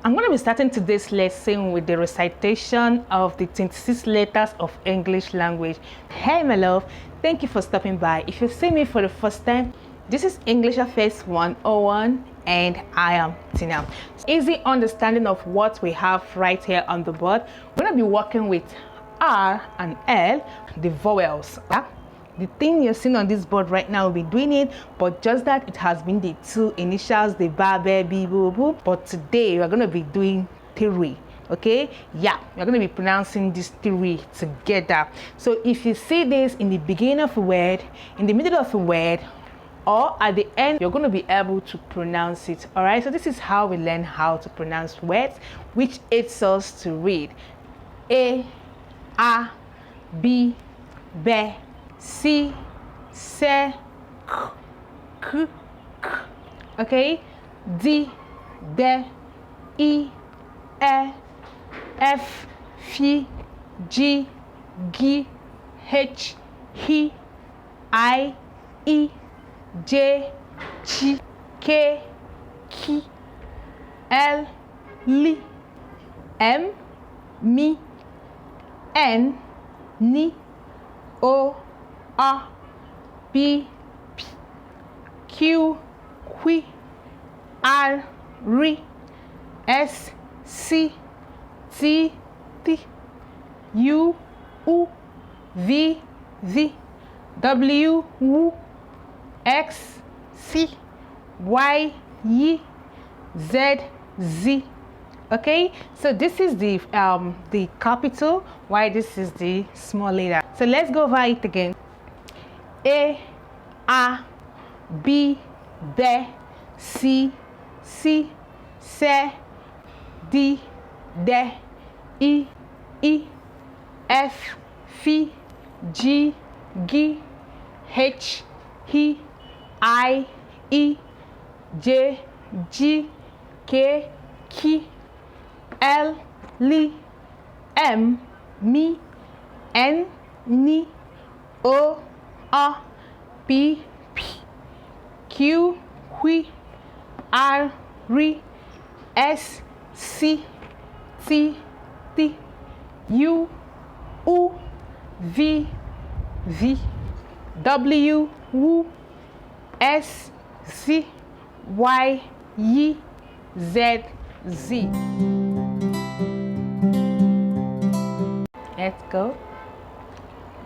I'm going to be starting today's lesson with the recitation of the 26 letters of English language. Hey my love, thank you for stopping by. If you see me for the first time, this is English Affairs 101 and I am Tina. Easy understanding of what we have right here on the board. We're going to be working with R and L, the vowels. The thing you're seeing on this board right now, we'll be doing it, but just that it has been the two initials, the ba, be, bi, boo, boo. But today we're going to be doing three. Okay, yeah, we're going to be pronouncing these three together. So if you see this in the beginning of a word, in the middle of a word, or at the end, you're going to be able to pronounce it. All right, so this is how we learn how to pronounce words, which aids us to read. A, B, be, C, se, k, k. Okay, D, de, I, F, G, G, H, I, J, K, L, M, N, O, P, Q, R, S, T, U, V, W, X, Y, Z. Okay, so this is the capital, while this is the small letter. So let's go over it again. A, B, be, C, se, D, de, I, F, G, H, I, J, K, L, M, N, O, P, Q, R, S, T, U, V, W, S, Y, Z. Let's go.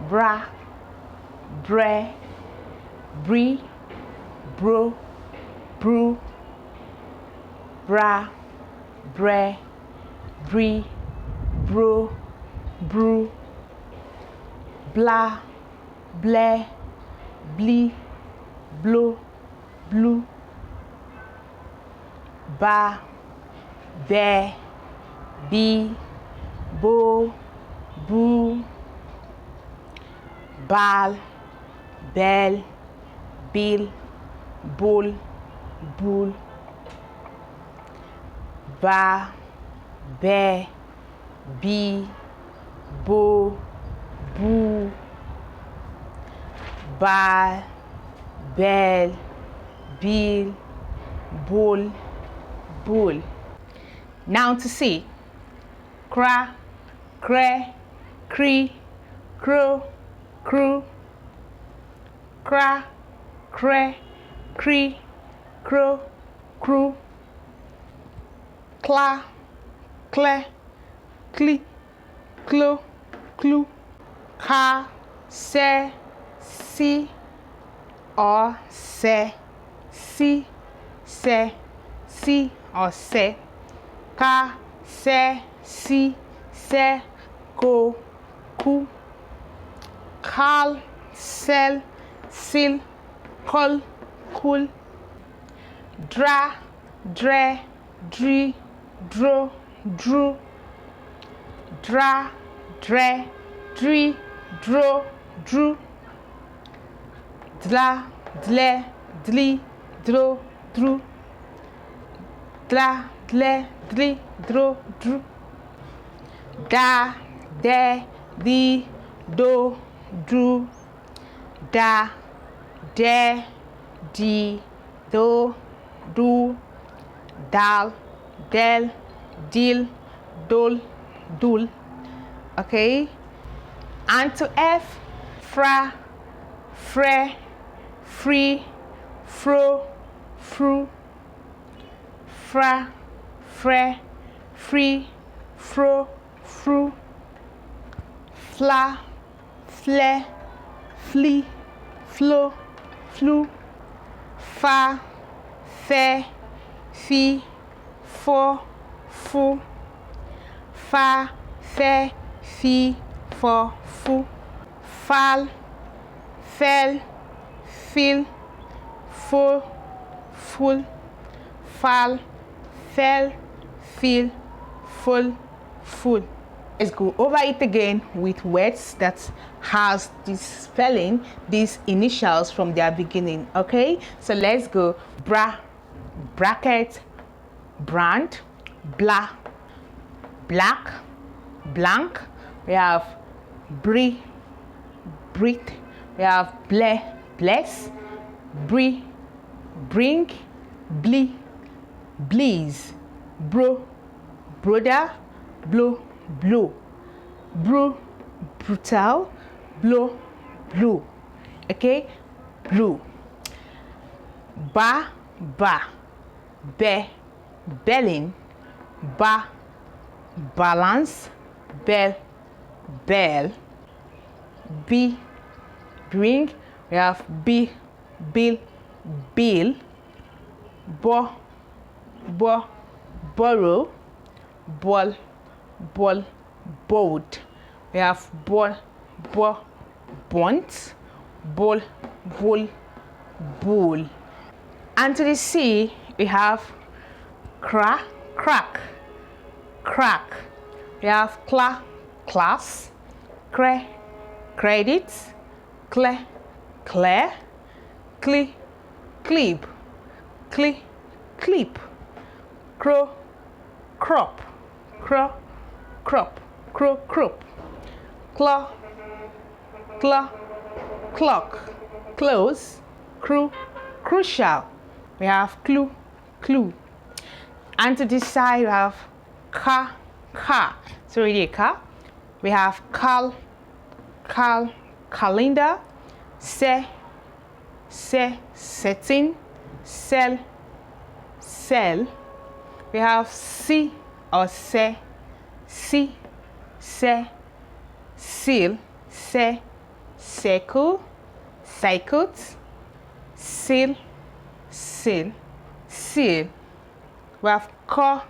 Bra, bre, bree, bro, brew, bra, bre, bree, bro, brew, blah, ble, blee, blow, blue, ba, be, bee, bo, boo, bal, bell, bill, bull, bull, ba, be, bee, bo, boo, bal, bell, bill, bull, bull. Now to see. Cra, cre, cree, crow, crew, cra, cre, cree, crow, crew, cla, cle, clee, clo, clue, ca, se, si, or se, si, or se, ka, se, si, se, ko, ku, kal, sel, sil, kol, kul, dra, dre, dri, dro, drew, dra, dre, dri, dro, drew, dla, dle, dli, dro, drew, dla, dle, dli, dro, drew, da, de, di, do, drew, da, de, di, do, do, dal, del, deal, dole, dul. Okay, and to F, fra, fre, free, fro, fru, fra, fre, free, fro, fru, fla, fle, flee, flo, flu, fa, fe, fi, fo, fu, fa, fe, fi, fo, fu, fal, fel, fil, fo, ful, fal, fel, fil, full, full. Let's go over it again with words that has this spelling, these initials from their beginning. Okay, so let's go. Bra, bracket, brand, blah, black, blank. We have brie, breathe. We have ble, bless, brie, bring, blee, bleeze, bro, brother, blow, blow, brew, brutal, blow, blue. Okay, blue. Ba, ba, be, belling, ba, balance, bell, bell, be, bring. We have be, bill, bill, bo, bo, borrow, ball, ball, boat. We have ball, ball, bunt, bull, bull, bull. And to the C, we have crack, crack, crack. We have cla, class, cre, credit, cle, clear, cle, clip, cle, clip, crow, crop, crow, crop, crow, crop, claw, claw, clock, close, crew, crucial. We have clue, clue. And to this side, we have car, car. So already a car. We have cal, cal, calendar, se, setting, cell, cell. We have si or se, si, se, seal, se, circle, cycles, seal, seal, seal. We have cup,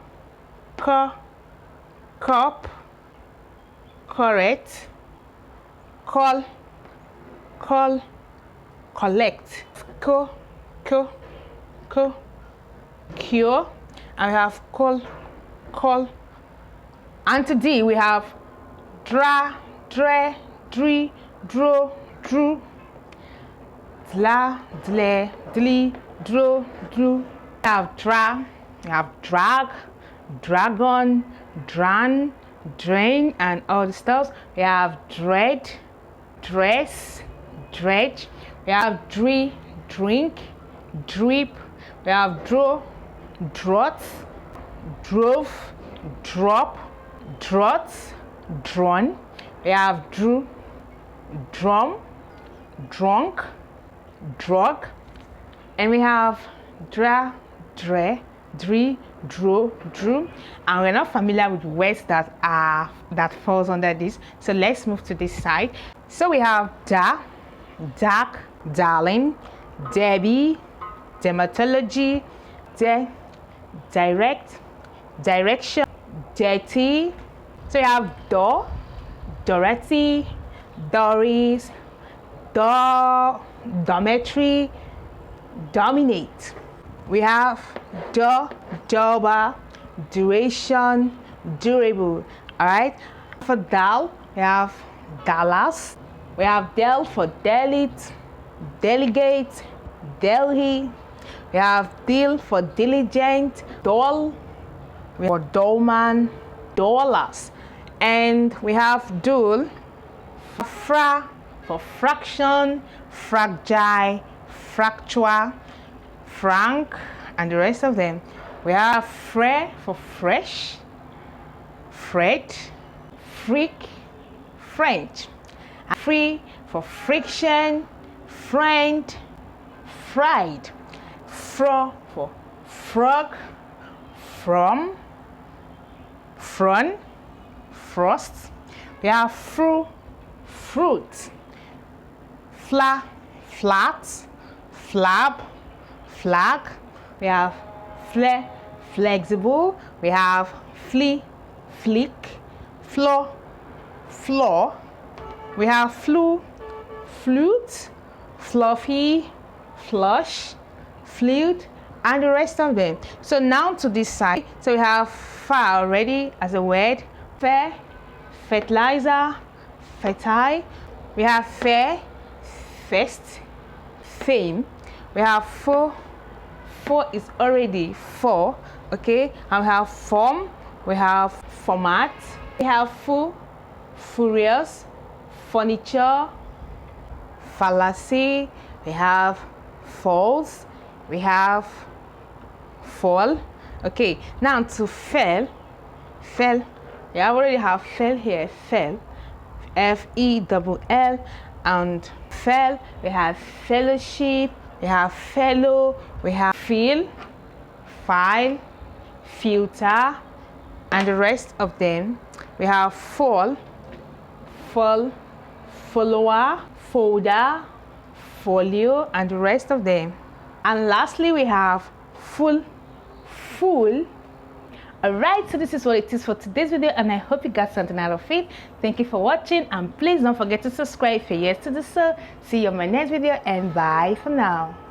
correct, call, collect, cure, and we have call. And to D, we have dra, dre, dree, dro, drew, dla, dle, dli, dro, drew. We have dra, we have drag, dragon, dran, drain, and all the stuff. We have dread, dress, dredge. We have dree, drink, drip. We have draw, draught, drove, drop, draughts, drawn. We have drew, drum, drunk, drug, and we have dra, dre, dree, drew, drew. And we're not familiar with words that falls under this, so let's move to this side. So we have da, dark, darling, Debbie, dermatology, direct, direction, dirty. So you have door, Dorothy, Doris, dormitory, dominate. We have durable, duration, durable. All right. For dal, we have Dallas. We have del for delete, delegate, Delhi. We have deal for diligent, doll, for dolman, dollars. And we have dul for fra, for fraction, fragile, fracture, frank, and the rest of them. We have fre for fresh, fret, freak, French. Free for friction, friend, fried. Fro for frog, from, front, frost. We have fru, fruit. Fla, flat, flab, flag. We have fle, flexible. We have flee, flick, floor, floor. We have flu, flute, fluffy, flush, flute, and the rest of them. So now to this side, so we have fa already as a word, fair, fertilizer, fertile. We have fair, first, fame. We have four is already four, okay? And we have form, we have format, we have full, furious, furniture, fallacy, we have false, we have fall. Okay, now to fell, we already have fell here, fell, F-E-L-L, and fell, we have fellowship, we have fellow, we have feel, file, filter, and the rest of them. We have fall, follower, folder, folio, and the rest of them. And lastly, we have full. Alright, so this is what it is for today's video, and I hope you got something out of it. Thank you for watching, and please don't forget to subscribe if you're yet to do so. See you on my next video, and bye for now.